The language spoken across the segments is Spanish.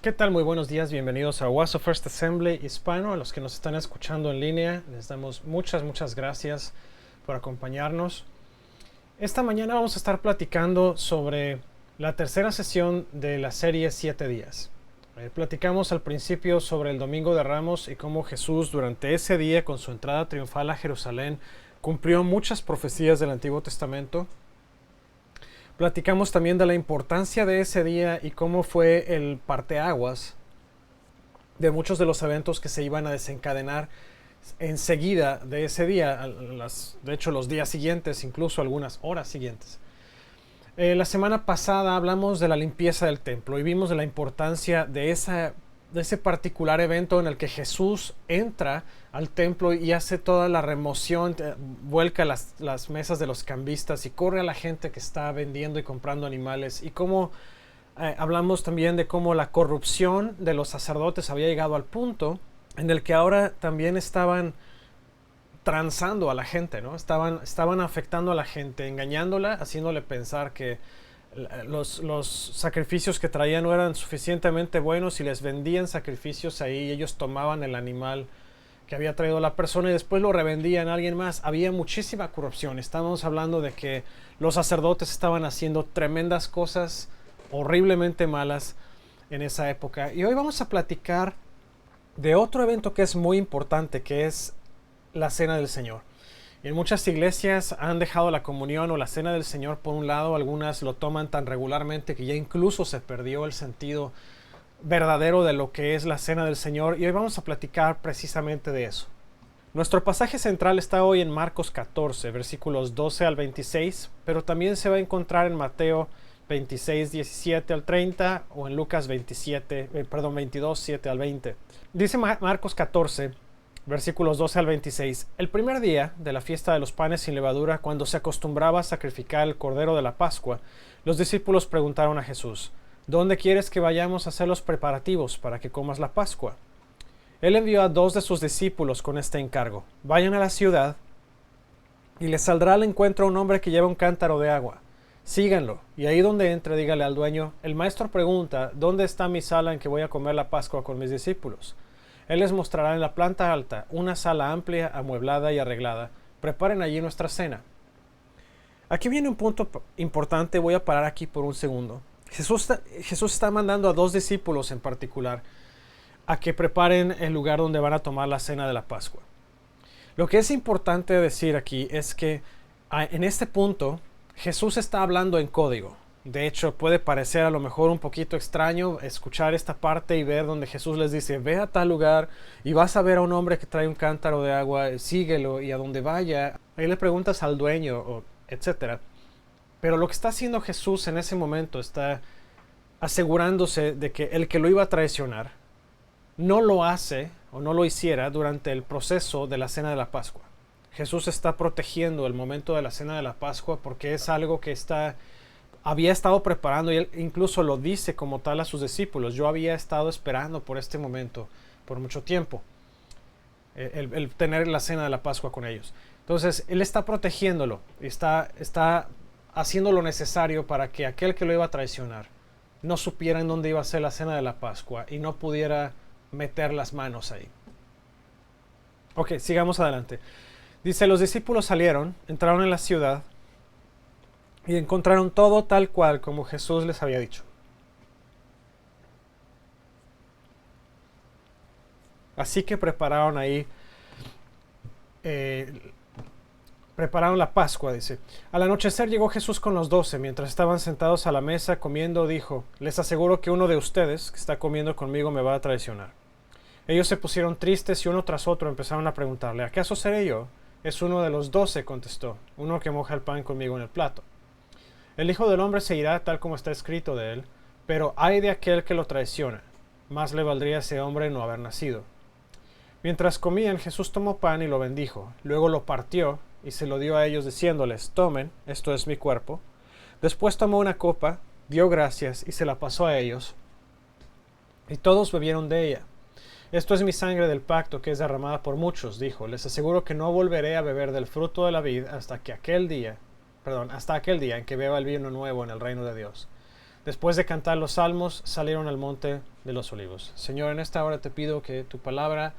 ¿Qué tal? Muy buenos días, bienvenidos a Oaso First Assembly Hispano. A los que nos están escuchando en línea, les damos muchas gracias por acompañarnos. Esta mañana vamos a estar platicando sobre la tercera sesión de la serie 7 días. Platicamos al principio sobre el Domingo de Ramos y cómo Jesús durante ese día, con su entrada triunfal a Jerusalén, cumplió muchas profecías del Antiguo Testamento. Platicamos también de la importancia de ese día y cómo fue el parteaguas de muchos de los eventos que se iban a desencadenar enseguida de ese día, de hecho los días siguientes, incluso algunas horas siguientes. La semana pasada hablamos de la limpieza del templo y vimos de la importancia de ese particular evento en el que Jesús entra al templo y hace toda la remoción, vuelca las mesas de los cambistas y corre a la gente que está vendiendo y comprando animales. Y cómo hablamos también de cómo la corrupción de los sacerdotes había llegado al punto en el que ahora también estaban transando a la gente, ¿no? Estaban afectando a la gente, engañándola, haciéndole pensar que los sacrificios que traían no eran suficientemente buenos y les vendían sacrificios ahí y ellos tomaban el animal que había traído la persona y después lo revendían a alguien más. Había muchísima corrupción. Estamos hablando de que los sacerdotes estaban haciendo tremendas cosas horriblemente malas en esa época. Y hoy vamos a platicar de otro evento que es muy importante, que es la Cena del Señor. En muchas iglesias han dejado la comunión o la Cena del Señor por un lado. Algunas lo toman tan regularmente que ya incluso se perdió el sentido verdadero de lo que es la Cena del Señor. Y hoy vamos a platicar precisamente de eso. Nuestro pasaje central está hoy en Marcos 14, versículos 12 al 26, pero también se va a encontrar en Mateo 26, 17 al 30 o en Lucas 22, 7 al 20. Dice Marcos 14, versículos 12 al 26. El primer día de la fiesta de los panes sin levadura, cuando se acostumbraba a sacrificar el cordero de la Pascua, los discípulos preguntaron a Jesús: ¿Dónde quieres que vayamos a hacer los preparativos para que comas la Pascua? Él envió a 2 de sus discípulos con este encargo: vayan a la ciudad y les saldrá al encuentro un hombre que lleva un cántaro de agua. Síganlo, y ahí donde entre dígale al dueño: el maestro pregunta, ¿dónde está mi sala en que voy a comer la Pascua con mis discípulos? Él les mostrará en la planta alta una sala amplia, amueblada y arreglada. Preparen allí nuestra cena. Aquí viene un punto importante, voy a parar aquí por un segundo. Jesús está mandando a 2 discípulos en particular a que preparen el lugar donde van a tomar la cena de la Pascua. Lo que es importante decir aquí es que en este punto Jesús está hablando en código. De hecho, puede parecer a lo mejor un poquito extraño escuchar esta parte y ver donde Jesús les dice: ve a tal lugar y vas a ver a un hombre que trae un cántaro de agua, síguelo, y a donde vaya, ahí le preguntas al dueño, etc. Pero lo que está haciendo Jesús en ese momento está asegurándose de que el que lo iba a traicionar no lo hace o no lo hiciera durante el proceso de la Cena de la Pascua. Jesús está protegiendo el momento de la Cena de la Pascua porque es algo que había estado preparando, y él incluso lo dice como tal a sus discípulos: yo había estado esperando por este momento por mucho tiempo, el tener la Cena de la Pascua con ellos. Entonces él está protegiéndolo, está haciendo lo necesario para que aquel que lo iba a traicionar no supiera en dónde iba a ser la Cena de la Pascua y no pudiera meter las manos ahí. Ok, sigamos adelante. Dice: los discípulos salieron, entraron en la ciudad y encontraron todo tal cual como Jesús les había dicho. Así que prepararon ahí, prepararon la Pascua, dice. Al anochecer llegó Jesús con los 12. Mientras estaban sentados a la mesa comiendo, dijo: les aseguro que uno de ustedes que está comiendo conmigo me va a traicionar. Ellos se pusieron tristes y uno tras otro empezaron a preguntarle: ¿acaso seré yo? Es uno de los 12, contestó, uno que moja el pan conmigo en el plato. El Hijo del Hombre se irá tal como está escrito de él, pero ay de aquel que lo traiciona. Más le valdría a ese hombre no haber nacido. Mientras comían, Jesús tomó pan y lo bendijo. Luego lo partió y se lo dio a ellos diciéndoles: tomen, esto es mi cuerpo. Después tomó una copa, dio gracias y se la pasó a ellos. Y todos bebieron de ella. Esto es mi sangre del pacto que es derramada por muchos, dijo. Les aseguro que no volveré a beber del fruto de la vid hasta aquel día en que beba el vino nuevo en el reino de Dios. Después de cantar los salmos, salieron al monte de los olivos. Señor, en esta hora te pido que tu palabra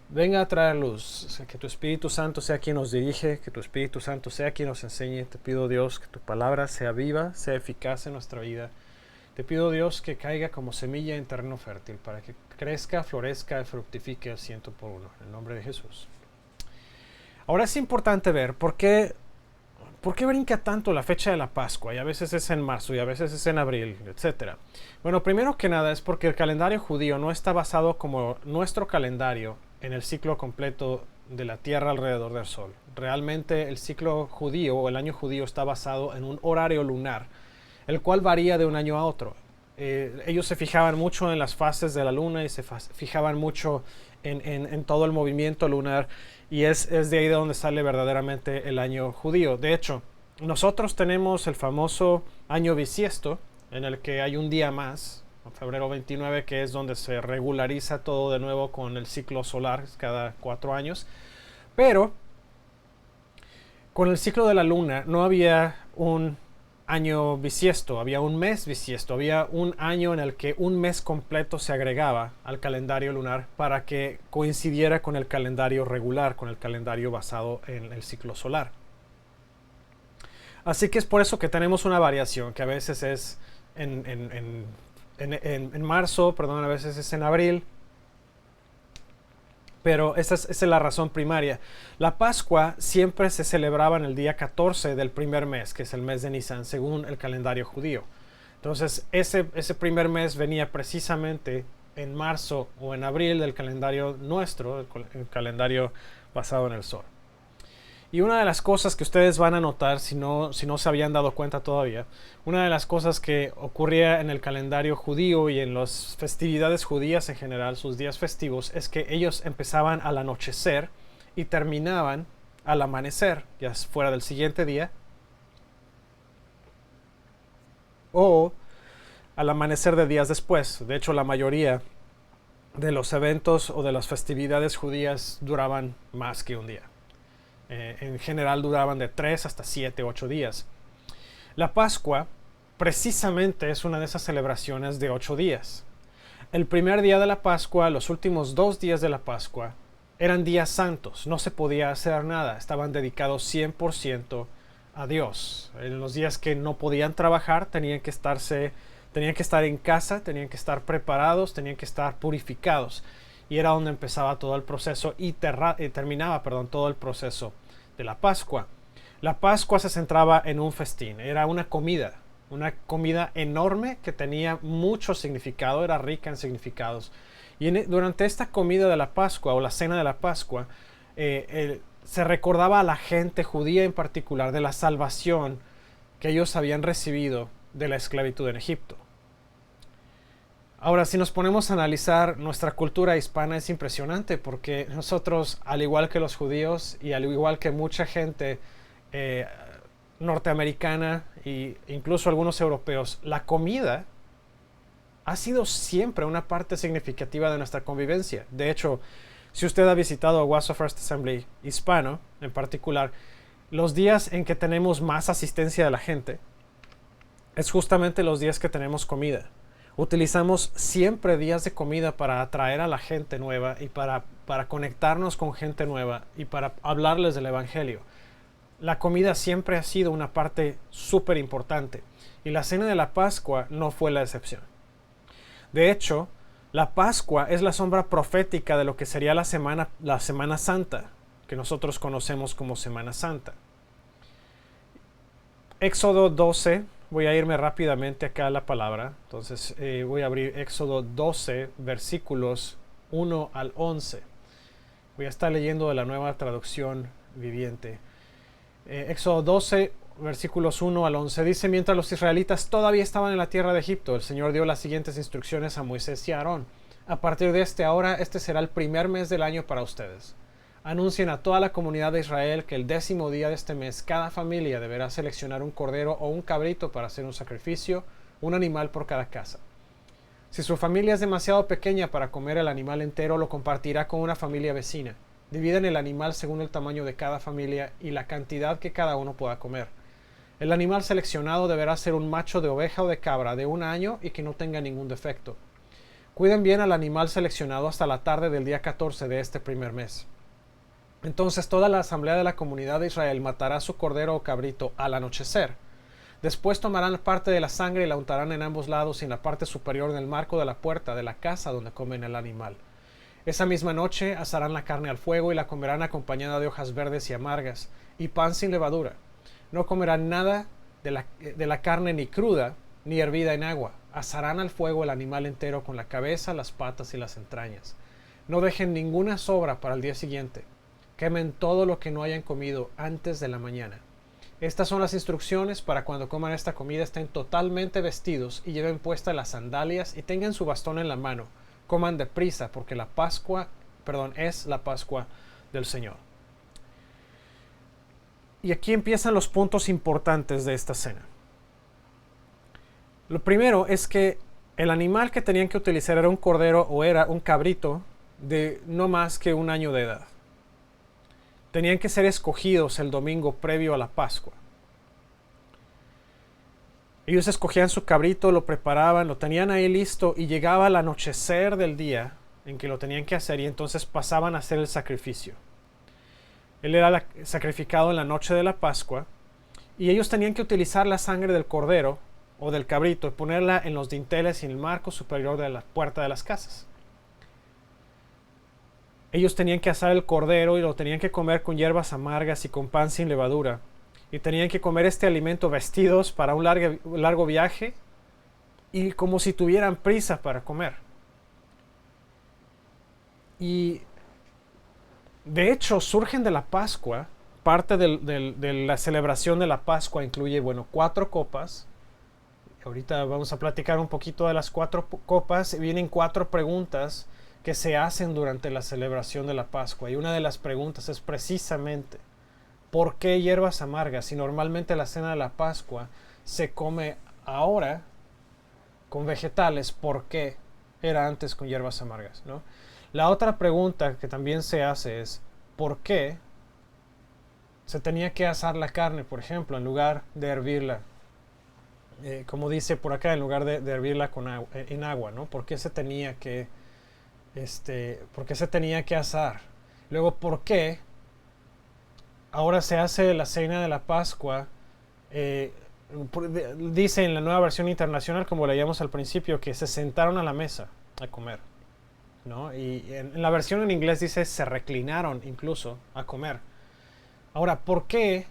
venga a traer luz, que tu Espíritu Santo sea quien nos dirige, que tu Espíritu Santo sea quien nos enseñe. Te pido, Dios, que tu palabra sea viva, sea eficaz en nuestra vida. Te pido, Dios, que caiga como semilla en terreno fértil para que crezca, florezca y fructifique al ciento por uno. En el nombre de Jesús. Ahora es importante ver por qué brinca tanto la fecha de la Pascua, y a veces es en marzo y a veces es en abril, etc. Bueno, primero que nada es porque el calendario judío no está basado como nuestro calendario en el ciclo completo de la Tierra alrededor del Sol. Realmente el ciclo judío o el año judío está basado en un horario lunar, el cual varía de un año a otro. Ellos se fijaban mucho en las fases de la luna y se fijaban mucho en todo el movimiento lunar, y es de ahí de donde sale verdaderamente el año judío. De hecho, nosotros tenemos el famoso año bisiesto, en el que hay un día más, febrero 29, que es donde se regulariza todo de nuevo con el ciclo solar cada 4 años. Pero con el ciclo de la luna no había un año bisiesto, había un mes bisiesto, había un año en el que un mes completo se agregaba al calendario lunar para que coincidiera con el calendario regular, con el calendario basado en el ciclo solar. Así que es por eso que tenemos una variación, que a veces es en marzo, perdón, a veces es en abril, pero esa es la razón primaria. La Pascua siempre se celebraba en el día 14 del primer mes, que es el mes de Nisan, según el calendario judío. Entonces, ese primer mes venía precisamente en marzo o en abril del calendario nuestro, el calendario basado en el sol. Y una de las cosas que ustedes van a notar, si no se habían dado cuenta todavía, una de las cosas que ocurría en el calendario judío y en las festividades judías en general, sus días festivos, es que ellos empezaban al anochecer y terminaban al amanecer, ya fuera del siguiente día, o al amanecer de días después. De hecho, la mayoría de los eventos o de las festividades judías duraban más que un día. En general duraban de 3 hasta 7, 8 días. La Pascua precisamente es una de esas celebraciones de 8 días. El primer día de la Pascua, los últimos 2 días de la Pascua, eran días santos, no se podía hacer nada, estaban dedicados 100% a Dios. En los días que no podían trabajar, tenían que estar en casa, tenían que estar preparados, tenían que estar purificados. Y era donde empezaba todo el proceso y terminaba todo el proceso de la Pascua. La Pascua se centraba en un festín, era una comida enorme que tenía mucho significado, era rica en significados. Y durante esta comida de la Pascua o la cena de la Pascua, se recordaba a la gente judía en particular de la salvación que ellos habían recibido de la esclavitud en Egipto. Ahora, si nos ponemos a analizar nuestra cultura hispana, es impresionante porque nosotros, al igual que los judíos y al igual que mucha gente norteamericana e incluso algunos europeos, la comida ha sido siempre una parte significativa de nuestra convivencia. De hecho, si usted ha visitado Owasso First Assembly hispano, en particular, los días en que tenemos más asistencia de la gente es justamente los días que tenemos comida. Utilizamos siempre días de comida para atraer a la gente nueva y para conectarnos con gente nueva y para hablarles del Evangelio. La comida siempre ha sido una parte súper importante y la cena de la Pascua no fue la excepción. De hecho, la Pascua es la sombra profética de lo que sería la Semana Santa, que nosotros conocemos como Semana Santa. Éxodo 12. Voy a irme rápidamente acá a la palabra. Entonces voy a abrir Éxodo 12, versículos 1 al 11. Voy a estar leyendo de la Nueva Traducción Viviente. Éxodo 12, versículos 1 al 11. Dice: mientras los israelitas todavía estaban en la tierra de Egipto, el Señor dio las siguientes instrucciones a Moisés y a Aarón. A partir de este será el primer mes del año para ustedes. Anuncien a toda la comunidad de Israel que el 10º día de este mes cada familia deberá seleccionar un cordero o un cabrito para hacer un sacrificio, un animal por cada casa. Si su familia es demasiado pequeña para comer el animal entero, lo compartirá con una familia vecina. Dividen el animal según el tamaño de cada familia y la cantidad que cada uno pueda comer. El animal seleccionado deberá ser un macho de oveja o de cabra de 1 año y que no tenga ningún defecto. Cuiden bien al animal seleccionado hasta la tarde del día 14 de este primer mes. Entonces toda la asamblea de la comunidad de Israel matará su cordero o cabrito al anochecer. Después tomarán parte de la sangre y la untarán en ambos lados y en la parte superior del marco de la puerta de la casa donde comen el animal. Esa misma noche asarán la carne al fuego y la comerán acompañada de hojas verdes y amargas y pan sin levadura. No comerán nada de la carne ni cruda ni hervida en agua. Asarán al fuego el animal entero con la cabeza, las patas y las entrañas. No dejen ninguna sobra para el día siguiente. Quemen todo lo que no hayan comido antes de la mañana. Estas son las instrucciones para cuando coman esta comida: estén totalmente vestidos y lleven puestas las sandalias y tengan su bastón en la mano. Coman deprisa porque es la Pascua del Señor. Y aquí empiezan los puntos importantes de esta cena. Lo primero es que el animal que tenían que utilizar era un cordero o era un cabrito de no más que 1 año de edad. Tenían que ser escogidos el domingo previo a la Pascua. Ellos escogían su cabrito, lo preparaban, lo tenían ahí listo y llegaba el anochecer del día en que lo tenían que hacer y entonces pasaban a hacer el sacrificio. Él era sacrificado en la noche de la Pascua y ellos tenían que utilizar la sangre del cordero o del cabrito y ponerla en los dinteles y en el marco superior de la puerta de las casas. Ellos tenían que asar el cordero y lo tenían que comer con hierbas amargas y con pan sin levadura. Y tenían que comer este alimento vestidos para un largo viaje y como si tuvieran prisa para comer. Y de hecho surgen de la Pascua. Parte de la celebración de la Pascua incluye, 4 copas. Ahorita vamos a platicar un poquito de las 4 copas. Vienen 4 preguntas que se hacen durante la celebración de la Pascua. Y una de las preguntas es precisamente: ¿por qué hierbas amargas? Si normalmente la cena de la Pascua se come ahora con vegetales, ¿por qué era antes con hierbas amargas? ¿No? La otra pregunta que también se hace es: ¿por qué se tenía que asar la carne, por ejemplo, en lugar de hervirla? Como dice por acá, en lugar de hervirla en agua, ¿no? ¿Por qué se tenía que asar? Luego, ¿por qué ahora se hace la cena de la Pascua? Dice en la Nueva Versión Internacional, como leíamos al principio, que se sentaron a la mesa a comer, ¿no? Y en la versión en inglés dice se reclinaron incluso a comer. Ahora, ¿por qué?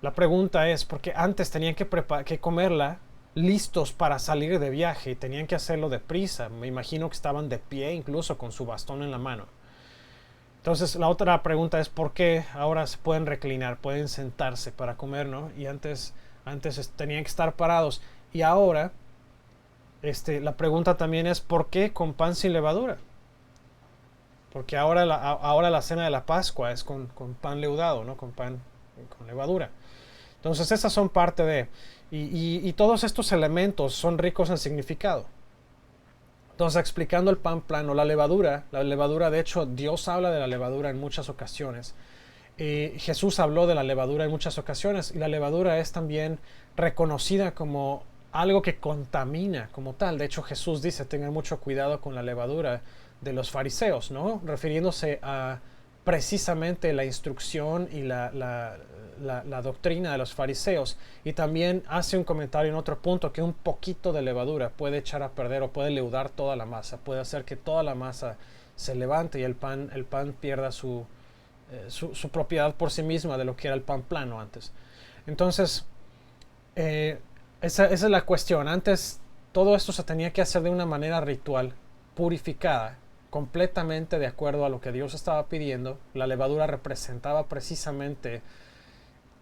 La pregunta es, porque antes tenían que comerla listos para salir de viaje y tenían que hacerlo deprisa. Me imagino que estaban de pie incluso con su bastón en la mano. Entonces la otra pregunta es: ¿por qué ahora se pueden reclinar, pueden sentarse para comer, ¿no? Y antes tenían que estar parados. Y ahora la pregunta también es: ¿por qué con pan sin levadura? Porque ahora la cena de la Pascua es con pan leudado, ¿no? Con pan con levadura. Entonces esas son parte de... Y todos estos elementos son ricos en significado. Entonces, explicando el pan plano, la levadura, de hecho, Dios habla de la levadura en muchas ocasiones. Jesús habló de la levadura en muchas ocasiones y la levadura es también reconocida como algo que contamina como tal. De hecho, Jesús dice: tengan mucho cuidado con la levadura de los fariseos, ¿no? Refiriéndose a precisamente la instrucción y la doctrina de los fariseos. Y también hace un comentario en otro punto que un poquito de levadura puede echar a perder o puede leudar toda la masa, puede hacer que toda la masa se levante y el pan pierda su propiedad por sí misma de lo que era el pan plano antes. Entonces, esa es la cuestión. Antes todo esto se tenía que hacer de una manera ritual, purificada, completamente de acuerdo a lo que Dios estaba pidiendo. La levadura representaba precisamente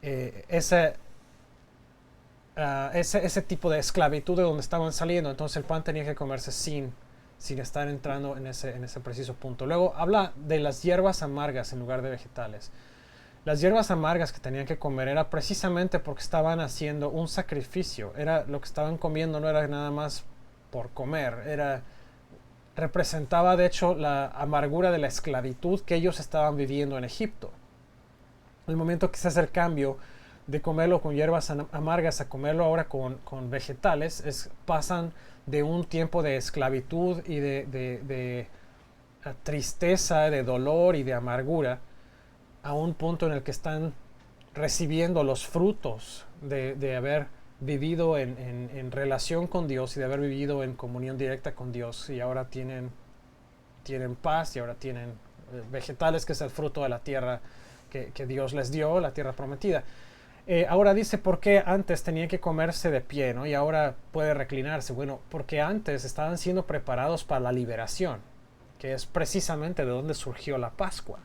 ese tipo de esclavitud de donde estaban saliendo. Entonces el pan tenía que comerse sin estar entrando en ese preciso punto. Luego habla de las hierbas amargas en lugar de vegetales. Las hierbas amargas que tenían que comer era precisamente porque estaban haciendo un sacrificio. Era lo que estaban comiendo, no era nada más por comer. Representaba de hecho la amargura de la esclavitud que ellos estaban viviendo en Egipto. El momento que se hace el cambio de comerlo con hierbas amargas a comerlo ahora con vegetales, pasan de un tiempo de esclavitud y de tristeza, de dolor y de amargura a un punto en el que están recibiendo los frutos de haber vivido en relación con Dios y de haber vivido en comunión directa con Dios, y ahora tienen paz, y ahora tienen vegetales, que es el fruto de la tierra que Dios les dio, la tierra prometida. Ahora dice, ¿por qué antes tenía que comerse de pie, ¿no? Y ahora puede reclinarse? Bueno, porque antes estaban siendo preparados para la liberación, que es precisamente de donde surgió la Pascua.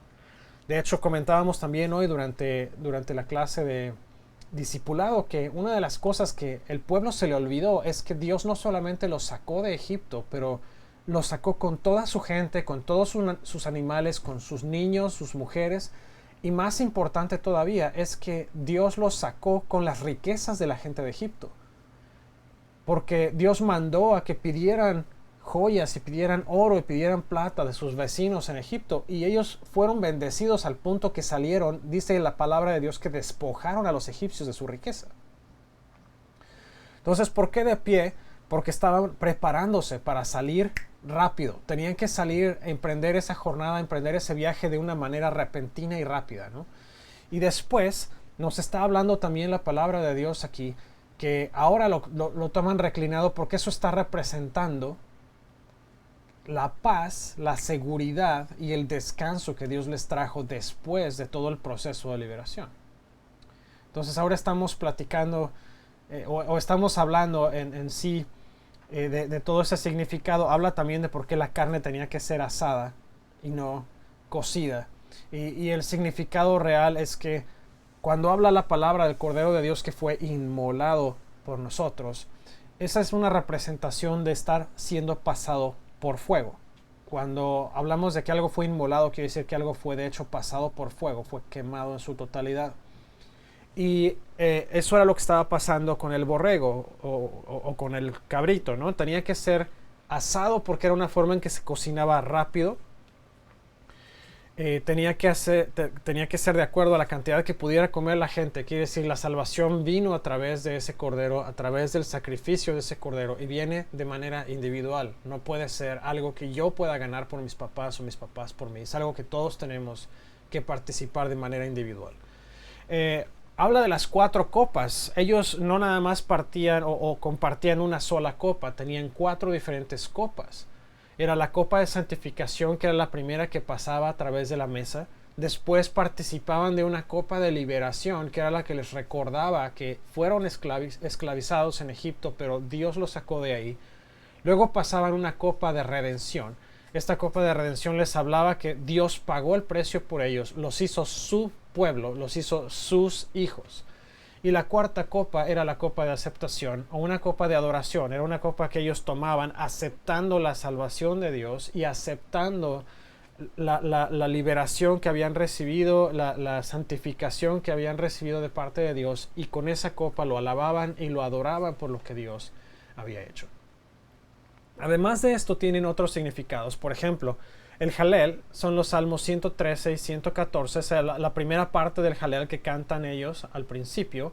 De hecho, comentábamos también hoy durante la clase de discipulado que una de las cosas que el pueblo se le olvidó es que Dios no solamente los sacó de Egipto, pero los sacó con toda su gente, con todos sus animales, con sus niños, sus mujeres, y más importante todavía es que Dios los sacó con las riquezas de la gente de Egipto, porque Dios mandó a que pidieran joyas y pidieran oro y pidieran plata de sus vecinos en Egipto, y ellos fueron bendecidos al punto que salieron, dice la palabra de Dios, que despojaron a los egipcios de su riqueza. Entonces, ¿por qué de pie? Porque estaban preparándose para salir rápido. Tenían que salir, emprender esa jornada, emprender ese viaje de una manera repentina y rápida, ¿no? Y después nos está hablando también la palabra de Dios aquí, que ahora lo toman reclinado, porque eso está representando la paz, la seguridad y el descanso que Dios les trajo después de todo el proceso de liberación. Entonces ahora estamos platicando o estamos hablando en sí de todo ese significado. Habla también de por qué la carne tenía que ser asada y no cocida. Y el significado real es que cuando habla la palabra del Cordero de Dios que fue inmolado por nosotros, esa es una representación de estar siendo pasado por fuego. Cuando hablamos de que algo fue inmolado, quiere decir que algo fue de hecho pasado por fuego, fue quemado en su totalidad. Y eso era lo que estaba pasando con el borrego o con el cabrito, ¿no? Tenía que ser asado porque era una forma en que se cocinaba rápido. Tenía que ser de acuerdo a la cantidad que pudiera comer la gente. Quiere decir, la salvación vino a través de ese cordero, a través del sacrificio de ese cordero, y viene de manera individual. No puede ser algo que yo pueda ganar por mis papás o mis papás por mí. Es algo que todos tenemos que participar de manera individual. Habla de las 4 copas. Ellos no nada más partían o compartían una sola copa, tenían 4 diferentes copas. Era la copa de santificación, que era la primera que pasaba a través de la mesa. Después participaban de una copa de liberación, que era la que les recordaba que fueron esclavizados en Egipto, pero Dios los sacó de ahí. Luego pasaban una copa de redención. Esta copa de redención les hablaba que Dios pagó el precio por ellos, los hizo su pueblo, los hizo sus hijos. Y la cuarta copa era la copa de aceptación, o una copa de adoración. Era una copa que ellos tomaban aceptando la salvación de Dios y aceptando la liberación que habían recibido, la santificación que habían recibido de parte de Dios, y con esa copa lo alababan y lo adoraban por lo que Dios había hecho. Además de esto, tienen otros significados. Por ejemplo, el Jalel son los Salmos 113 y 114, o sea, la primera parte del Jalel que cantan ellos al principio.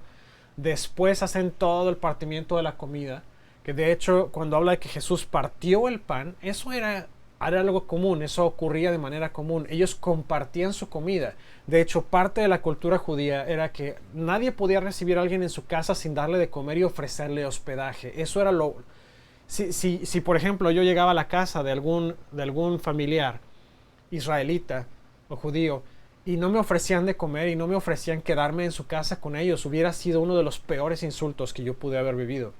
Después hacen todo el partimiento de la comida, que de hecho cuando habla de que Jesús partió el pan, eso era algo común, eso ocurría de manera común. Ellos compartían su comida. De hecho, parte de la cultura judía era que nadie podía recibir a alguien en su casa sin darle de comer y ofrecerle hospedaje. Eso era lo... Si por ejemplo yo llegaba a la casa de algún familiar israelita o judío y no me ofrecían de comer y no me ofrecían quedarme en su casa con ellos, hubiera sido uno de los peores insultos que yo pude haber vivido.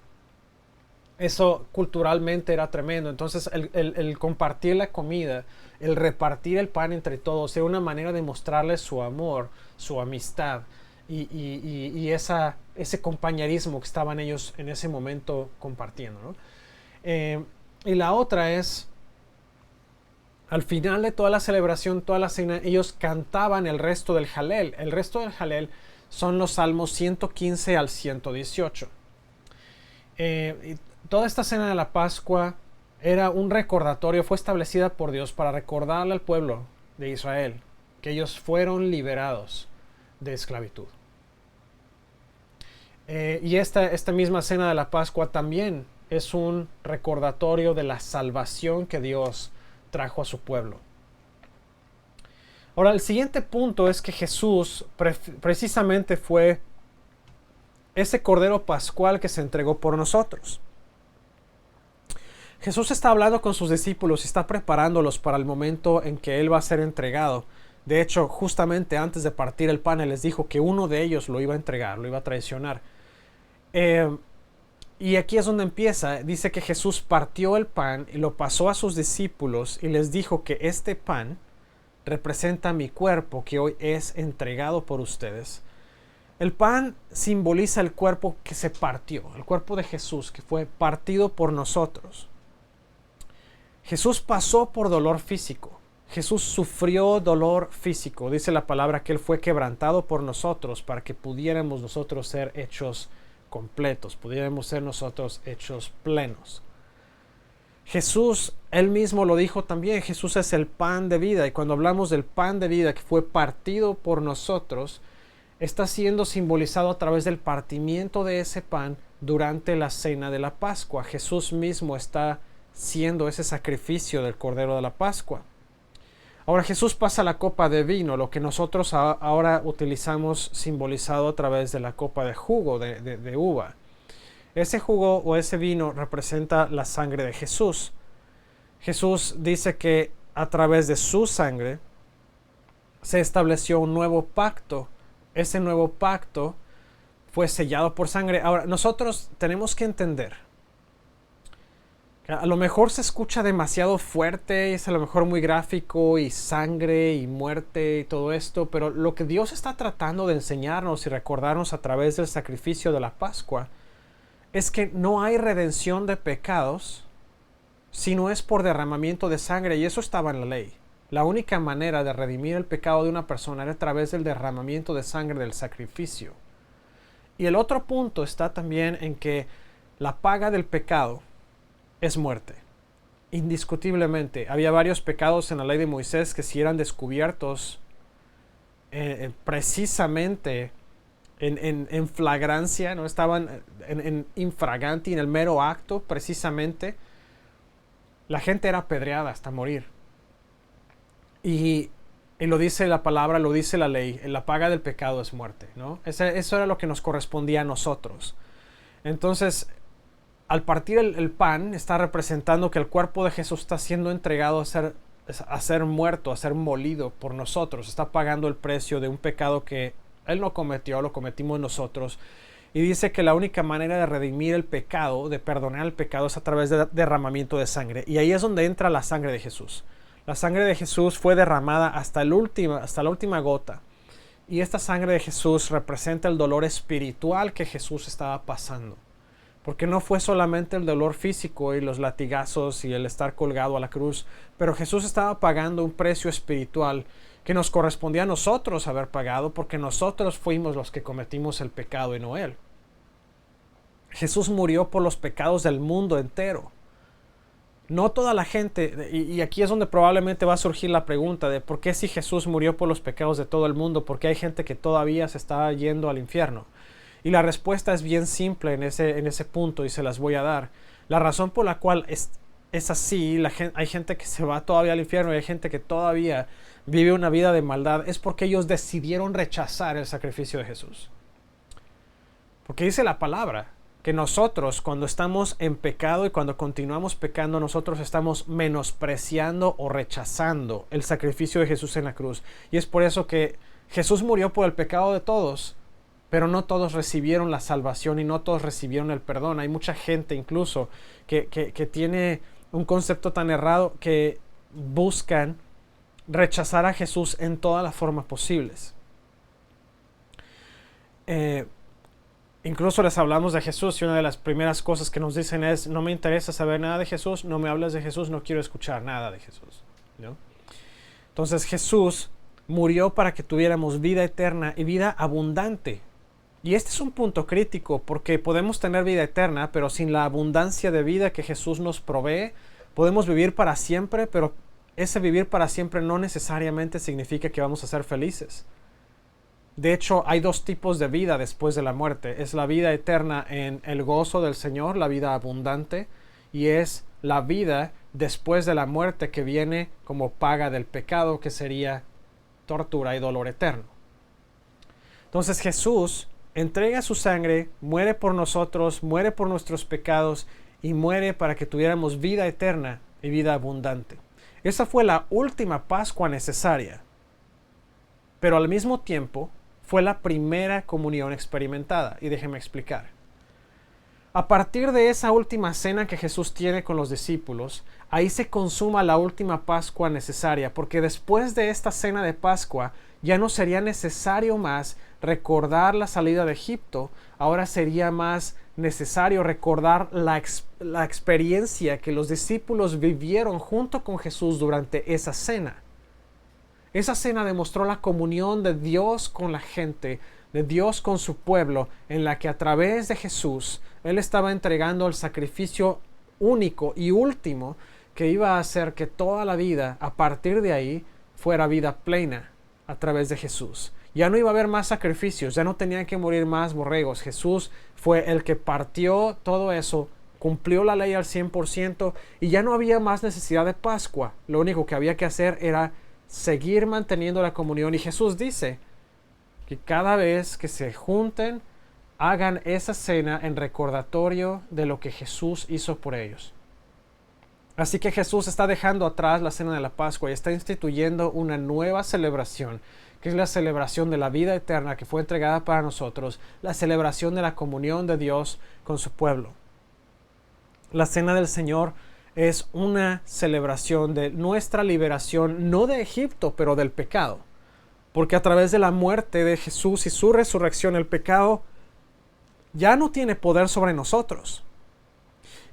Eso culturalmente era tremendo. Entonces el compartir la comida, el repartir el pan entre todos, era una manera de mostrarles su amor, su amistad y ese compañerismo que estaban ellos en ese momento compartiendo, ¿no? Y la otra es, al final de toda la celebración, toda la cena, ellos cantaban el resto del Jalel. El resto del Jalel son los Salmos 115 al 118. Y toda esta cena de la Pascua era un recordatorio, fue establecida por Dios para recordarle al pueblo de Israel que ellos fueron liberados de esclavitud. Y esta misma cena de la Pascua también es un recordatorio de la salvación que Dios trajo a su pueblo. Ahora, el siguiente punto es que Jesús precisamente fue ese Cordero Pascual que se entregó por nosotros. Jesús está hablando con sus discípulos y está preparándolos para el momento en que Él va a ser entregado. De hecho, justamente antes de partir el pan, Él les dijo que uno de ellos lo iba a entregar, lo iba a traicionar. Y aquí es donde empieza. Dice que Jesús partió el pan y lo pasó a sus discípulos y les dijo que este pan representa mi cuerpo que hoy es entregado por ustedes. El pan simboliza el cuerpo que se partió, el cuerpo de Jesús que fue partido por nosotros. Jesús pasó por dolor físico. Jesús sufrió dolor físico. Dice la palabra que Él fue quebrantado por nosotros para que pudiéramos nosotros ser hechos completos, pudiéramos ser nosotros hechos plenos. Jesús, Él mismo lo dijo también, Jesús es el pan de vida, y cuando hablamos del pan de vida que fue partido por nosotros, está siendo simbolizado a través del partimiento de ese pan durante la cena de la Pascua. Jesús mismo está siendo ese sacrificio del Cordero de la Pascua. Ahora Jesús pasa la copa de vino, lo que nosotros ahora utilizamos simbolizado a través de la copa de jugo de uva. Ese jugo o ese vino representa la sangre de Jesús. Jesús dice que a través de su sangre se estableció un nuevo pacto. Ese nuevo pacto fue sellado por sangre. Ahora, nosotros tenemos que entender. A lo mejor se escucha demasiado fuerte, es a lo mejor muy gráfico y sangre y muerte y todo esto, pero lo que Dios está tratando de enseñarnos y recordarnos a través del sacrificio de la Pascua es que no hay redención de pecados si no es por derramamiento de sangre, y eso estaba en la ley. La única manera de redimir el pecado de una persona era a través del derramamiento de sangre del sacrificio. Y el otro punto está también en que la paga del pecado es muerte. Indiscutiblemente, había varios pecados en la ley de Moisés que si eran descubiertos precisamente en flagrancia, no estaban en infraganti, en el mero acto, precisamente, la gente era apedreada hasta morir. Y lo dice la palabra, lo dice la ley, la paga del pecado es muerte, ¿no? Eso era lo que nos correspondía a nosotros. Entonces, al partir el pan, está representando que el cuerpo de Jesús está siendo entregado a ser muerto, a ser molido por nosotros. Está pagando el precio de un pecado que Él no cometió, lo cometimos nosotros. Y dice que la única manera de redimir el pecado, de perdonar el pecado, es a través de derramamiento de sangre. Y ahí es donde entra la sangre de Jesús. La sangre de Jesús fue derramada hasta la última gota. Y esta sangre de Jesús representa el dolor espiritual que Jesús estaba pasando. Porque no fue solamente el dolor físico y los latigazos y el estar colgado a la cruz, pero Jesús estaba pagando un precio espiritual que nos correspondía a nosotros haber pagado, porque nosotros fuimos los que cometimos el pecado y no Él. Jesús murió por los pecados del mundo entero. No toda la gente, y aquí es donde probablemente va a surgir la pregunta de por qué si Jesús murió por los pecados de todo el mundo, por qué hay gente que todavía se está yendo al infierno. Y la respuesta es bien simple en ese punto, y se las voy a dar. La razón por la cual es así, hay gente que se va todavía al infierno y hay gente que todavía vive una vida de maldad, es porque ellos decidieron rechazar el sacrificio de Jesús. Porque dice la palabra que nosotros, cuando estamos en pecado y cuando continuamos pecando, nosotros estamos menospreciando o rechazando el sacrificio de Jesús en la cruz. Y es por eso que Jesús murió por el pecado de todos, pero no todos recibieron la salvación y no todos recibieron el perdón. Hay mucha gente incluso que tiene un concepto tan errado que buscan rechazar a Jesús en todas las formas posibles. Incluso les hablamos de Jesús y una de las primeras cosas que nos dicen es: no me interesa saber nada de Jesús, no me hables de Jesús, no quiero escuchar nada de Jesús, ¿no? Entonces Jesús murió para que tuviéramos vida eterna y vida abundante. Y este es un punto crítico, porque podemos tener vida eterna, pero sin la abundancia de vida que Jesús nos provee, podemos vivir para siempre, pero ese vivir para siempre no necesariamente significa que vamos a ser felices. De hecho, hay dos tipos de vida después de la muerte. Es la vida eterna en el gozo del Señor, la vida abundante, y es la vida después de la muerte que viene como paga del pecado, que sería tortura y dolor eterno. Entonces Jesús entrega su sangre, muere por nosotros, muere por nuestros pecados y muere para que tuviéramos vida eterna y vida abundante. Esa fue la última Pascua necesaria, pero al mismo tiempo fue la primera comunión experimentada. Y déjeme explicar. A partir de esa última cena que Jesús tiene con los discípulos, ahí se consuma la última Pascua necesaria, porque después de esta cena de Pascua ya no sería necesario más recordar la salida de Egipto, ahora sería más necesario recordar la experiencia que los discípulos vivieron junto con Jesús durante esa cena. Esa cena demostró la comunión de Dios con la gente, de Dios con su pueblo, en la que a través de Jesús Él estaba entregando el sacrificio único y último que iba a hacer que toda la vida, a partir de ahí, fuera vida plena a través de Jesús. Ya no iba a haber más sacrificios, ya no tenían que morir más borregos. Jesús fue el que partió todo eso, cumplió la ley al 100% y ya no había más necesidad de Pascua. Lo único que había que hacer era seguir manteniendo la comunión. Y Jesús dice que cada vez que se junten, hagan esa cena en recordatorio de lo que Jesús hizo por ellos. Así que Jesús está dejando atrás la cena de la Pascua y está instituyendo una nueva celebración, que es la celebración de la vida eterna que fue entregada para nosotros, la celebración de la comunión de Dios con su pueblo. La cena del Señor es una celebración de nuestra liberación, no de Egipto, pero del pecado. Porque a través de la muerte de Jesús y su resurrección, el pecado ya no tiene poder sobre nosotros.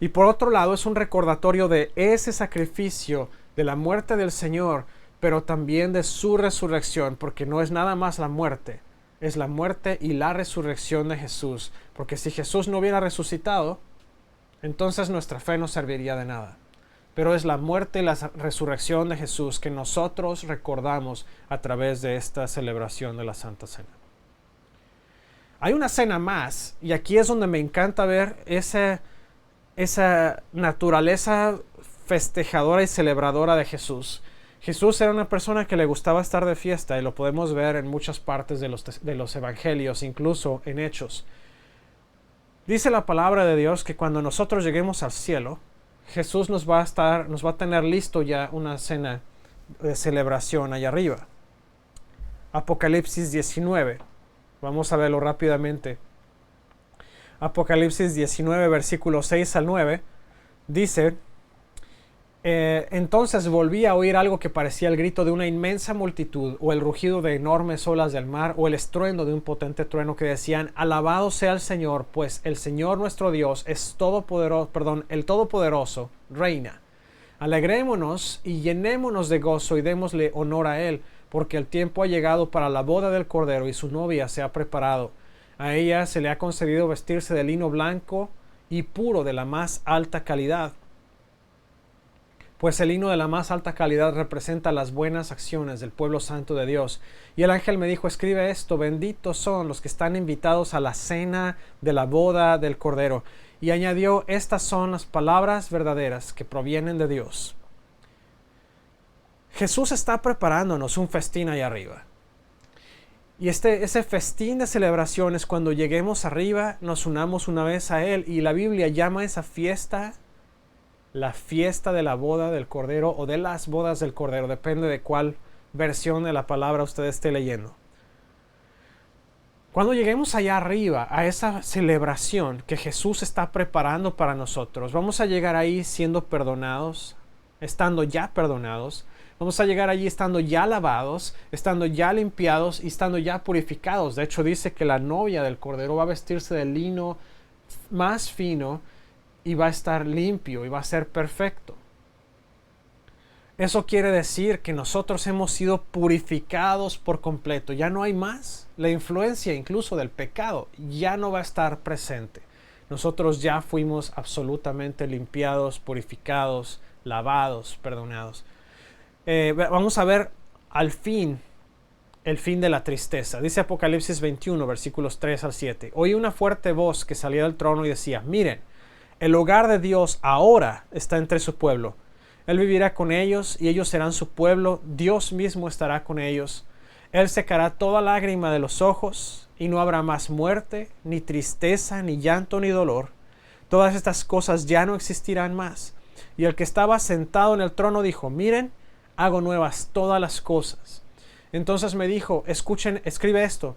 Y por otro lado, es un recordatorio de ese sacrificio, de la muerte del Señor, pero también de su resurrección, porque no es nada más la muerte, es la muerte y la resurrección de Jesús. Porque si Jesús no hubiera resucitado, entonces nuestra fe no serviría de nada. Pero es la muerte y la resurrección de Jesús que nosotros recordamos a través de esta celebración de la Santa Cena. Hay una cena más, y aquí es donde me encanta ver esa naturaleza festejadora y celebradora de Jesús. Jesús era una persona que le gustaba estar de fiesta, y lo podemos ver en muchas partes de los evangelios, incluso en Hechos. Dice la palabra de Dios que cuando nosotros lleguemos al cielo, Jesús nos va a tener listo ya una cena de celebración allá arriba. Apocalipsis 19. Vamos a verlo rápidamente. Apocalipsis 19, versículos 6 al 9, dice: entonces volví a oír algo que parecía el grito de una inmensa multitud, o el rugido de enormes olas del mar, o el estruendo de un potente trueno, que decían: alabado sea el Señor, pues el Señor nuestro Dios es el Todopoderoso reina. Alegrémonos y llenémonos de gozo y démosle honor a Él, porque el tiempo ha llegado para la boda del Cordero y su novia se ha preparado. A ella se le ha concedido vestirse de lino blanco y puro de la más alta calidad, pues el lino de la más alta calidad representa las buenas acciones del pueblo santo de Dios. Y el ángel me dijo: escribe esto: benditos son los que están invitados a la cena de la boda del Cordero. Y añadió: estas son las palabras verdaderas que provienen de Dios. Jesús está preparándonos un festín allá arriba. Y ese festín de celebración es cuando lleguemos arriba, nos unamos una vez a Él. Y la Biblia llama a esa fiesta la fiesta de la boda del Cordero, o de las bodas del Cordero, depende de cuál versión de la palabra usted esté leyendo. Cuando lleguemos allá arriba, a esa celebración que Jesús está preparando para nosotros, vamos a llegar ahí siendo perdonados, estando ya perdonados. Vamos a llegar allí estando ya lavados, estando ya limpiados y estando ya purificados. De hecho, dice que la novia del Cordero va a vestirse de lino más fino y va a estar limpio y va a ser perfecto. Eso quiere decir que nosotros hemos sido purificados por completo. Ya no hay más. La influencia incluso del pecado ya no va a estar presente. Nosotros ya fuimos absolutamente limpiados, purificados, lavados, perdonados. Vamos a ver al fin el fin de la tristeza. Dice Apocalipsis 21, versículos 3 al 7. Oí una fuerte voz que salía del trono y decía, miren, el hogar de Dios ahora está entre su pueblo. Él vivirá con ellos y ellos serán su pueblo. Dios mismo estará con ellos. Él secará toda lágrima de los ojos y no habrá más muerte, ni tristeza, ni llanto, ni dolor. Todas estas cosas ya no existirán más. Y el que estaba sentado en el trono dijo, miren, hago nuevas todas las cosas. Entonces me dijo, escribe esto,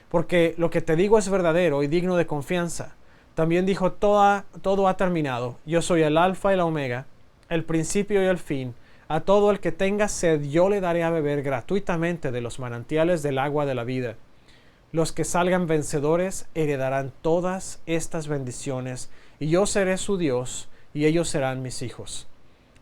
porque lo que te digo es verdadero y digno de confianza. También dijo, todo ha terminado. Yo soy el alfa y la omega, el principio y el fin. A todo el que tenga sed yo le daré a beber gratuitamente de los manantiales del agua de la vida. Los que salgan vencedores heredarán todas estas bendiciones, y yo seré su Dios, y ellos serán mis hijos.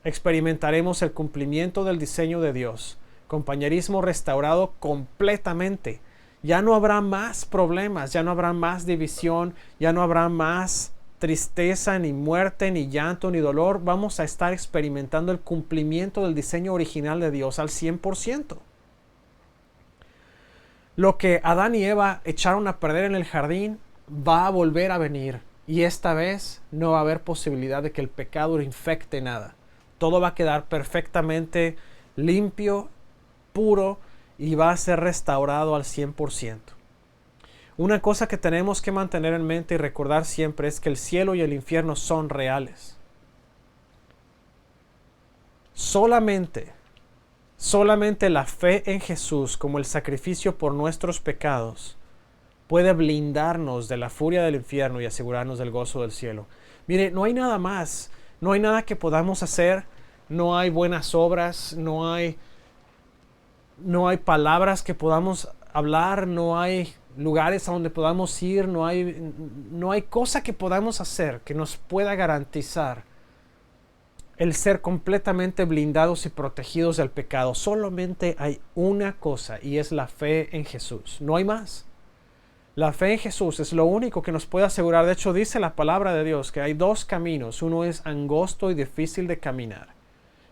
Experimentaremos el cumplimiento del diseño de Dios, compañerismo restaurado completamente. Ya no habrá más problemas, ya no habrá más división, ya no habrá más tristeza, ni muerte, ni llanto, ni dolor. Vamos a estar experimentando el cumplimiento del diseño original de Dios al 100%. Lo que Adán y Eva echaron a perder en el jardín va a volver a venir. Y esta vez no va a haber posibilidad de que el pecado infecte nada. Todo va a quedar perfectamente limpio, puro, y va a ser restaurado al 100%. Una cosa que tenemos que mantener en mente y recordar siempre es que el cielo y el infierno son reales. Solamente la fe en Jesús como el sacrificio por nuestros pecados puede blindarnos de la furia del infierno y asegurarnos del gozo del cielo. Mire, no hay nada más, no hay nada que podamos hacer, no hay buenas obras, no hay palabras que podamos hablar, no hay lugares a donde podamos ir, no hay cosa que podamos hacer que nos pueda garantizar el ser completamente blindados y protegidos del pecado. Solamente hay una cosa, y es la fe en Jesús. No hay más. La fe en Jesús es lo único que nos puede asegurar. De hecho, dice la palabra de Dios que hay dos caminos. Uno es angosto y difícil de caminar,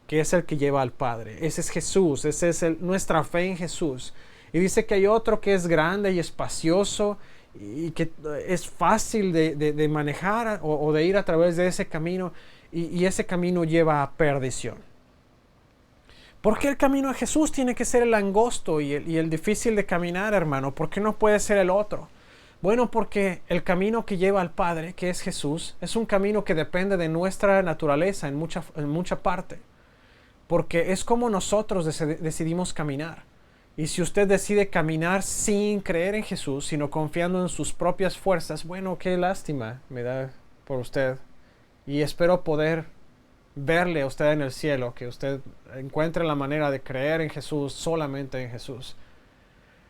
que es el que lleva al Padre. Ese es Jesús, esa es nuestra fe en Jesús. Y dice que hay otro que es grande y espacioso y que es fácil de manejar o de ir a través de ese camino, y ese camino lleva a perdición. ¿Por qué el camino a Jesús tiene que ser el angosto y el difícil de caminar, hermano? ¿Por qué no puede ser el otro? Bueno, porque el camino que lleva al Padre, que es Jesús, es un camino que depende de nuestra naturaleza en mucha parte. Porque es como nosotros decidimos caminar. Y si usted decide caminar sin creer en Jesús, sino confiando en sus propias fuerzas, bueno, qué lástima me da por usted. Y espero poder verle a usted en el cielo, que usted encuentre la manera de creer en Jesús, solamente en Jesús.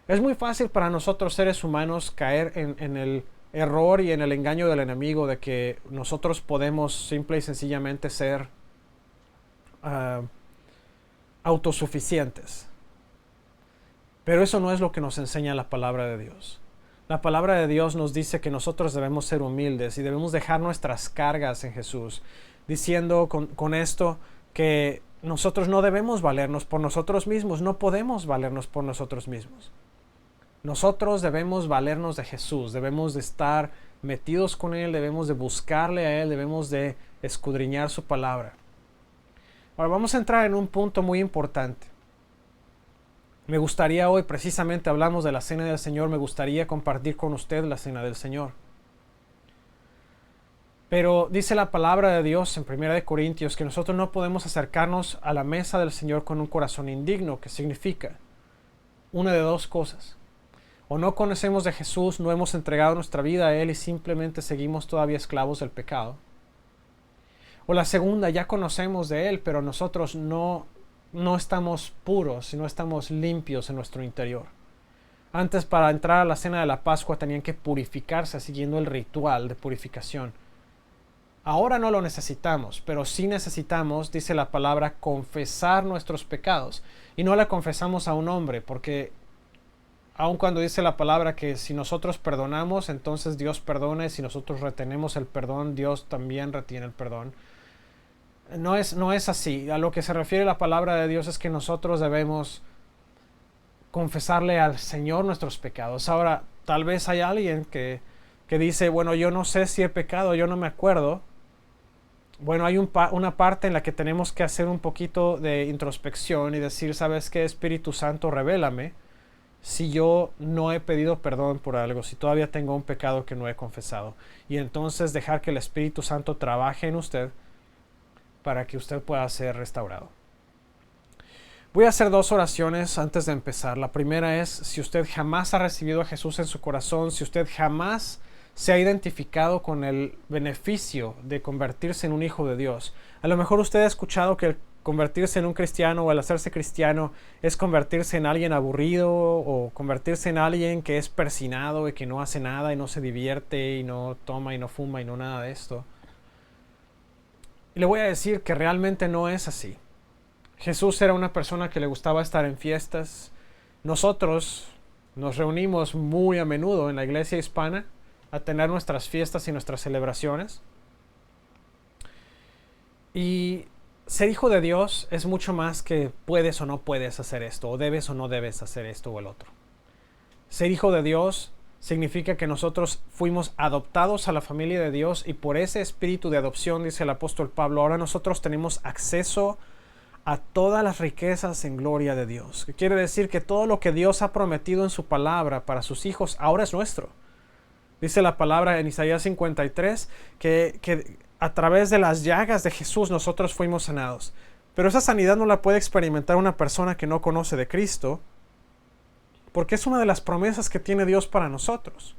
Es muy fácil para nosotros seres humanos caer en el error y en el engaño del enemigo de que nosotros podemos simple y sencillamente ser autosuficientes. Pero eso no es lo que nos enseña la palabra de Dios. La palabra de Dios nos dice que nosotros debemos ser humildes y debemos dejar nuestras cargas en Jesús, diciendo con esto que nosotros no debemos valernos por nosotros mismos, no podemos valernos por nosotros mismos. Nosotros debemos valernos de Jesús, debemos de estar metidos con Él, debemos de buscarle a Él, debemos de escudriñar su palabra. Ahora vamos a entrar en un punto muy importante. Me gustaría hoy, precisamente hablamos de la Cena del Señor, me gustaría compartir con usted la Cena del Señor. Pero dice la palabra de Dios en 1 Corintios que nosotros no podemos acercarnos a la mesa del Señor con un corazón indigno, que significa una de dos cosas. O no conocemos de Jesús, no hemos entregado nuestra vida a Él y simplemente seguimos todavía esclavos del pecado. O la segunda, ya conocemos de Él, pero nosotros no estamos puros, no estamos limpios en nuestro interior. Antes, para entrar a la cena de la Pascua tenían que purificarse siguiendo el ritual de purificación. Ahora no lo necesitamos, pero sí necesitamos, dice la palabra, confesar nuestros pecados. Y no le confesamos a un hombre, porque aun cuando dice la palabra que si nosotros perdonamos, entonces Dios perdona, y si nosotros retenemos el perdón, Dios también retiene el perdón. No es así. A lo que se refiere la palabra de Dios es que nosotros debemos confesarle al Señor nuestros pecados. Ahora, tal vez hay alguien que dice, bueno, yo no sé si he pecado, yo no me acuerdo. Bueno, hay una parte en la que tenemos que hacer un poquito de introspección y decir, ¿sabes qué? Espíritu Santo, revélame si yo no he pedido perdón por algo, si todavía tengo un pecado que no he confesado. Y entonces dejar que el Espíritu Santo trabaje en usted para que usted pueda ser restaurado. Voy a hacer 2 oraciones antes de empezar. La primera es, si usted jamás ha recibido a Jesús en su corazón, si usted jamás se ha identificado con el beneficio de convertirse en un hijo de Dios. A lo mejor usted ha escuchado que el convertirse en un cristiano o el hacerse cristiano es convertirse en alguien aburrido o convertirse en alguien que es persinado y que no hace nada y no se divierte y no toma y no fuma y no nada de esto. Y le voy a decir que realmente no es así. Jesús era una persona que le gustaba estar en fiestas. Nosotros nos reunimos muy a menudo en la iglesia hispana a tener nuestras fiestas y nuestras celebraciones. Y ser hijo de Dios es mucho más que puedes o no puedes hacer esto, o debes o no debes hacer esto o el otro. Ser hijo de Dios significa que nosotros fuimos adoptados a la familia de Dios y por ese espíritu de adopción, dice el apóstol Pablo, ahora nosotros tenemos acceso a todas las riquezas en gloria de Dios. Que quiere decir que todo lo que Dios ha prometido en su palabra para sus hijos ahora es nuestro. Dice la palabra en Isaías 53 que a través de las llagas de Jesús nosotros fuimos sanados. Pero esa sanidad no la puede experimentar una persona que no conoce de Cristo, porque es una de las promesas que tiene Dios para nosotros.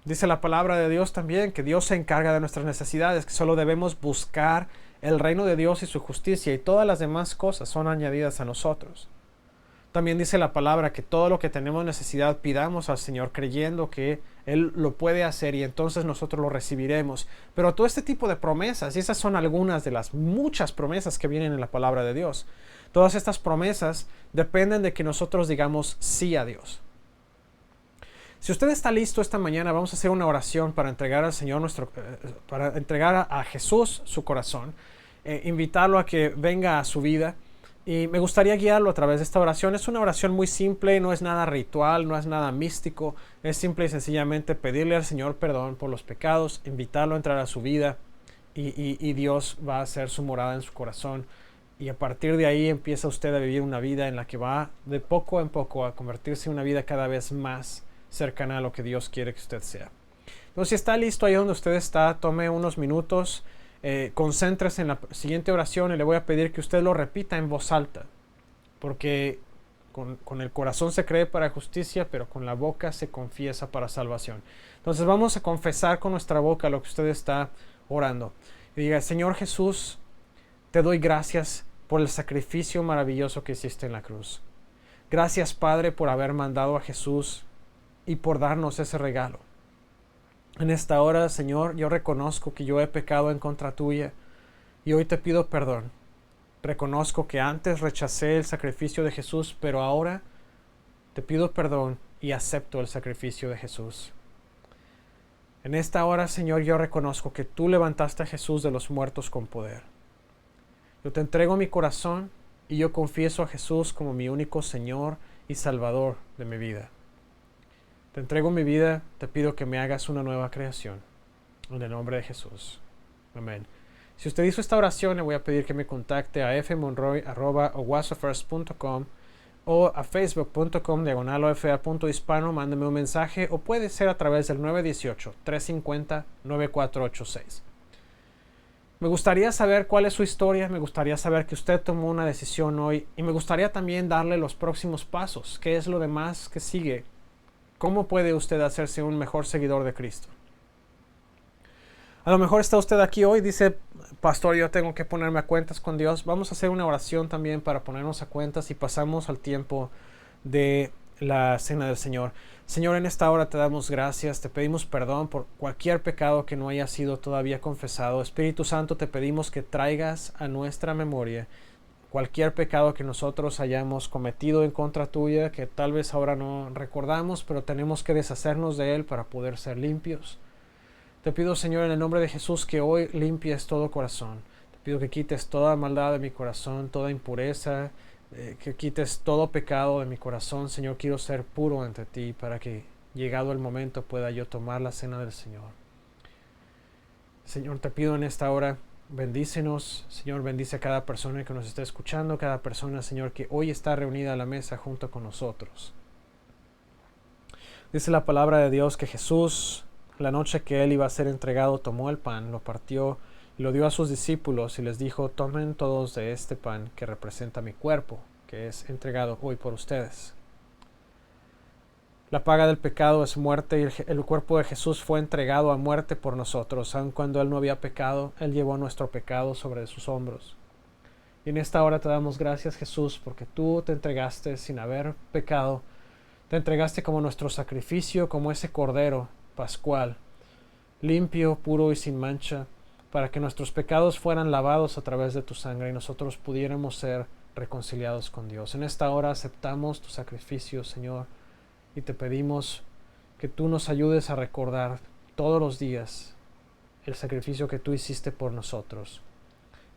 Dice la palabra de Dios también que Dios se encarga de nuestras necesidades, que solo debemos buscar el reino de Dios y su justicia, y todas las demás cosas son añadidas a nosotros. También dice la palabra que todo lo que tenemos necesidad pidamos al Señor creyendo que Él lo puede hacer y entonces nosotros lo recibiremos. Pero todo este tipo de promesas, y esas son algunas de las muchas promesas que vienen en la palabra de Dios, todas estas promesas dependen de que nosotros digamos sí a Dios. Si usted está listo esta mañana, vamos a hacer una oración para entregar al Señor para entregar a Jesús su corazón, invitarlo a que venga a su vida. Y me gustaría guiarlo a través de esta oración. Es una oración muy simple, no es nada ritual, no es nada místico. Es simple y sencillamente pedirle al Señor perdón por los pecados, invitarlo a entrar a su vida y Dios va a hacer su morada en su corazón. Y a partir de ahí empieza usted a vivir una vida en la que va de poco en poco a convertirse en una vida cada vez más cercana a lo que Dios quiere que usted sea. Entonces, si está listo ahí donde usted está, tome unos minutos. Concéntrese en la siguiente oración y le voy a pedir que usted lo repita en voz alta, porque con el corazón se cree para justicia, pero con la boca se confiesa para salvación. Entonces vamos a confesar con nuestra boca lo que usted está orando. Y diga: Señor Jesús, te doy gracias por el sacrificio maravilloso que hiciste en la cruz. Gracias, Padre, por haber mandado a Jesús y por darnos ese regalo. En esta hora, Señor, yo reconozco que yo he pecado en contra tuya y hoy te pido perdón. Reconozco que antes rechacé el sacrificio de Jesús, pero ahora te pido perdón y acepto el sacrificio de Jesús. En esta hora, Señor, yo reconozco que tú levantaste a Jesús de los muertos con poder. Yo te entrego mi corazón y yo confieso a Jesús como mi único Señor y Salvador de mi vida. Te entrego mi vida, te pido que me hagas una nueva creación. En el nombre de Jesús. Amén. Si usted hizo esta oración, le voy a pedir que me contacte a fmonroy@oasofirst.com o a facebook.com/ofa.hispano. Mándeme un mensaje o puede ser a través del 918-350-9486. Me gustaría saber cuál es su historia, me gustaría saber que usted tomó una decisión hoy y me gustaría también darle los próximos pasos. ¿Qué es lo demás que sigue? ¿Cómo puede usted hacerse un mejor seguidor de Cristo? A lo mejor está usted aquí hoy y dice: Pastor, yo tengo que ponerme a cuentas con Dios. Vamos a hacer una oración también para ponernos a cuentas y pasamos al tiempo de la cena del Señor. Señor, en esta hora te damos gracias, te pedimos perdón por cualquier pecado que no haya sido todavía confesado. Espíritu Santo, te pedimos que traigas a nuestra memoria cualquier pecado que nosotros hayamos cometido en contra tuya, que tal vez ahora no recordamos, pero tenemos que deshacernos de él para poder ser limpios. Te pido, Señor, en el nombre de Jesús, que hoy limpies todo corazón. Te pido que quites toda maldad de mi corazón, toda impureza, que quites todo pecado de mi corazón. Señor, quiero ser puro ante ti para que, llegado el momento, pueda yo tomar la cena del Señor. Señor, te pido en esta hora, bendícenos. Señor, bendice a cada persona que nos está escuchando, cada persona, Señor, que hoy está reunida a la mesa junto con nosotros. Dice la palabra de Dios que Jesús, la noche que Él iba a ser entregado, tomó el pan, lo partió y lo dio a sus discípulos y les dijo: tomen todos de este pan que representa mi cuerpo, que es entregado hoy por ustedes. La paga del pecado es muerte, y el cuerpo de Jesús fue entregado a muerte por nosotros. Aun cuando Él no había pecado, Él llevó nuestro pecado sobre sus hombros. Y en esta hora te damos gracias, Jesús, porque tú te entregaste sin haber pecado. Te entregaste como nuestro sacrificio, como ese cordero pascual, limpio, puro y sin mancha, para que nuestros pecados fueran lavados a través de tu sangre y nosotros pudiéramos ser reconciliados con Dios. En esta hora aceptamos tu sacrificio, Señor, y te pedimos que tú nos ayudes a recordar todos los días el sacrificio que tú hiciste por nosotros.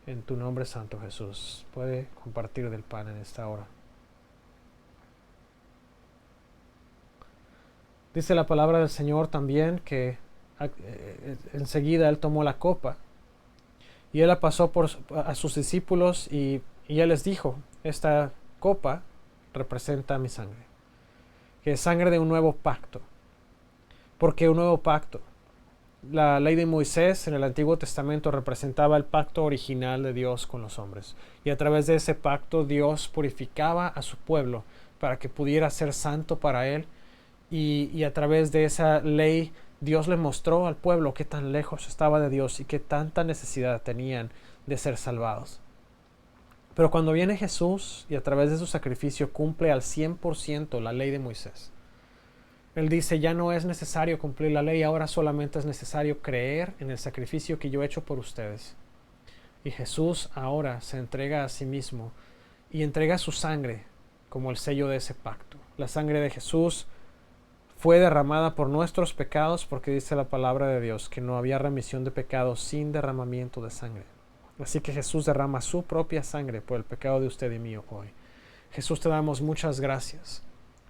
En tu nombre santo, Jesús. Puede compartir del pan en esta hora. Dice la palabra del Señor también que enseguida Él tomó la copa y Él la pasó a sus discípulos y Él les dijo: esta copa representa mi sangre, que es sangre de un nuevo pacto. ¿Por qué un nuevo pacto? La ley de Moisés en el Antiguo Testamento representaba el pacto original de Dios con los hombres. Y a través de ese pacto Dios purificaba a su pueblo para que pudiera ser santo para Él. Y a través de esa ley Dios le mostró al pueblo qué tan lejos estaba de Dios y qué tanta necesidad tenían de ser salvados. Pero cuando viene Jesús y a través de su sacrificio cumple al 100% la ley de Moisés, Él dice: ya no es necesario cumplir la ley, ahora solamente es necesario creer en el sacrificio que yo he hecho por ustedes. Y Jesús ahora se entrega a sí mismo y entrega su sangre como el sello de ese pacto. La sangre de Jesús fue derramada por nuestros pecados, porque dice la palabra de Dios que no había remisión de pecados sin derramamiento de sangre. Así que Jesús derrama su propia sangre por el pecado de usted y mío hoy. Jesús, te damos muchas gracias,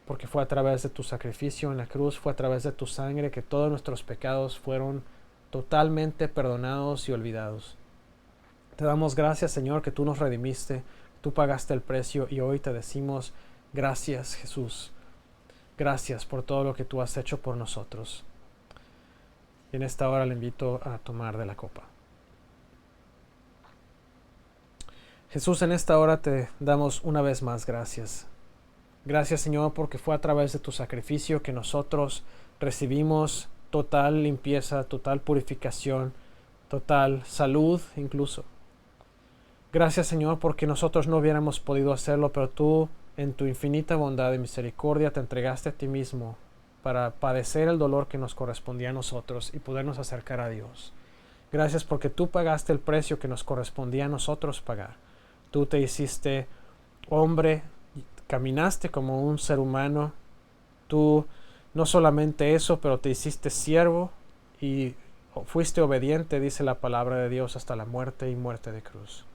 porque fue a través de tu sacrificio en la cruz, fue a través de tu sangre que todos nuestros pecados fueron totalmente perdonados y olvidados. Te damos gracias, Señor, que tú nos redimiste, tú pagaste el precio y hoy te decimos: gracias, Jesús. Gracias por todo lo que tú has hecho por nosotros. Y en esta hora le invito a tomar de la copa. Jesús, en esta hora te damos una vez más gracias. Gracias, Señor, porque fue a través de tu sacrificio que nosotros recibimos total limpieza, total purificación, total salud incluso. Gracias, Señor, porque nosotros no hubiéramos podido hacerlo, pero tú, en tu infinita bondad y misericordia, te entregaste a ti mismo para padecer el dolor que nos correspondía a nosotros y podernos acercar a Dios. Gracias porque tú pagaste el precio que nos correspondía a nosotros pagar. Tú te hiciste hombre, caminaste como un ser humano. Tú no solamente eso, pero te hiciste siervo y fuiste obediente, dice la palabra de Dios, hasta la muerte y muerte de cruz.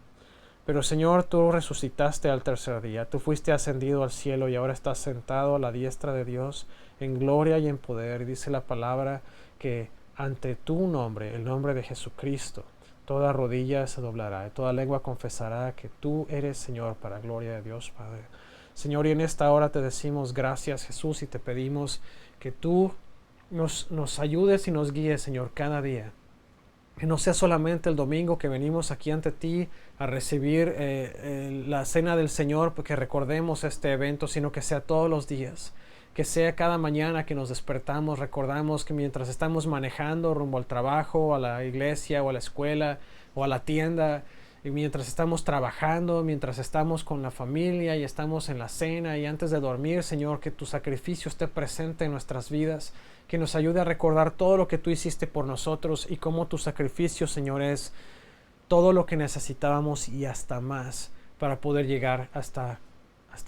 Pero Señor, tú resucitaste al tercer día, tú fuiste ascendido al cielo y ahora estás sentado a la diestra de Dios en gloria y en poder. Y dice la palabra que ante tu nombre, el nombre de Jesucristo, toda rodilla se doblará y toda lengua confesará que tú eres Señor, para gloria de Dios Padre. Señor, y en esta hora te decimos gracias, Jesús, y te pedimos que tú nos ayudes y nos guíes, Señor, cada día. Que no sea solamente el domingo que venimos aquí ante ti a recibir la cena del Señor, porque recordemos este evento, sino que sea todos los días. Que sea cada mañana que nos despertamos, recordamos que mientras estamos manejando rumbo al trabajo, a la iglesia o a la escuela o a la tienda, y mientras estamos trabajando, mientras estamos con la familia y estamos en la cena y antes de dormir, Señor, que tu sacrificio esté presente en nuestras vidas, que nos ayude a recordar todo lo que tú hiciste por nosotros y cómo tu sacrificio, Señor, es todo lo que necesitábamos y hasta más para poder llegar hasta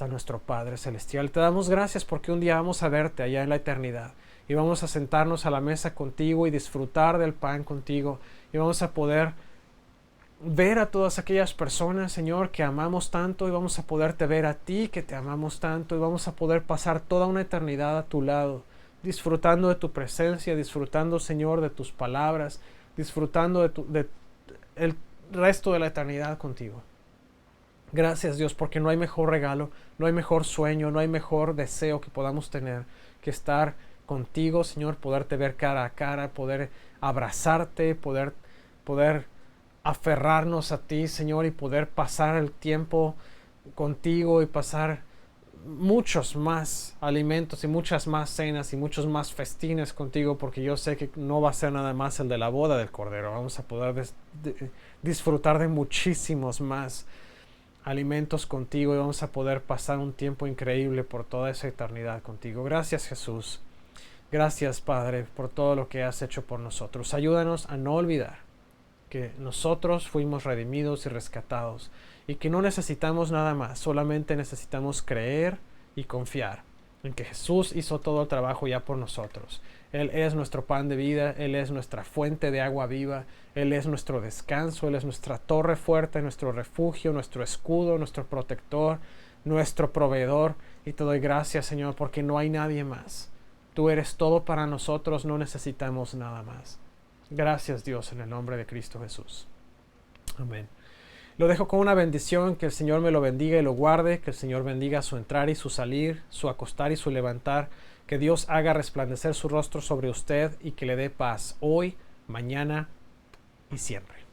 nuestro Padre Celestial. Te damos gracias porque un día vamos a verte allá en la eternidad y vamos a sentarnos a la mesa contigo y disfrutar del pan contigo y vamos a poder ver a todas aquellas personas, Señor, que amamos tanto, y vamos a poderte ver a ti, que te amamos tanto, y vamos a poder pasar toda una eternidad a tu lado, disfrutando de tu presencia, disfrutando, Señor, de tus palabras, disfrutando de el resto de la eternidad contigo. Gracias, Dios, porque no hay mejor regalo, no hay mejor sueño, no hay mejor deseo que podamos tener que estar contigo, Señor, poderte ver cara a cara, poder abrazarte, poder aferrarnos a ti, Señor, y poder pasar el tiempo contigo y pasar muchos más alimentos y muchas más cenas y muchos más festines contigo, porque yo sé que no va a ser nada más el de la boda del Cordero. Vamos a poder disfrutar de muchísimos más alimentos contigo y vamos a poder pasar un tiempo increíble por toda esa eternidad contigo. Gracias, Jesús. Gracias, Padre, por todo lo que has hecho por nosotros. Ayúdanos a no olvidar que nosotros fuimos redimidos y rescatados y que no necesitamos nada más, solamente necesitamos creer y confiar en que Jesús hizo todo el trabajo ya por nosotros. Él es nuestro pan de vida, Él es nuestra fuente de agua viva, Él es nuestro descanso, Él es nuestra torre fuerte, nuestro refugio, nuestro escudo, nuestro protector, nuestro proveedor. Y te doy gracias, Señor, porque no hay nadie más. Tú eres todo para nosotros, no necesitamos nada más. Gracias, Dios, en el nombre de Cristo Jesús. Amén. Lo dejo con una bendición, que el Señor me lo bendiga y lo guarde, que el Señor bendiga su entrar y su salir, su acostar y su levantar, que Dios haga resplandecer su rostro sobre usted y que le dé paz hoy, mañana y siempre.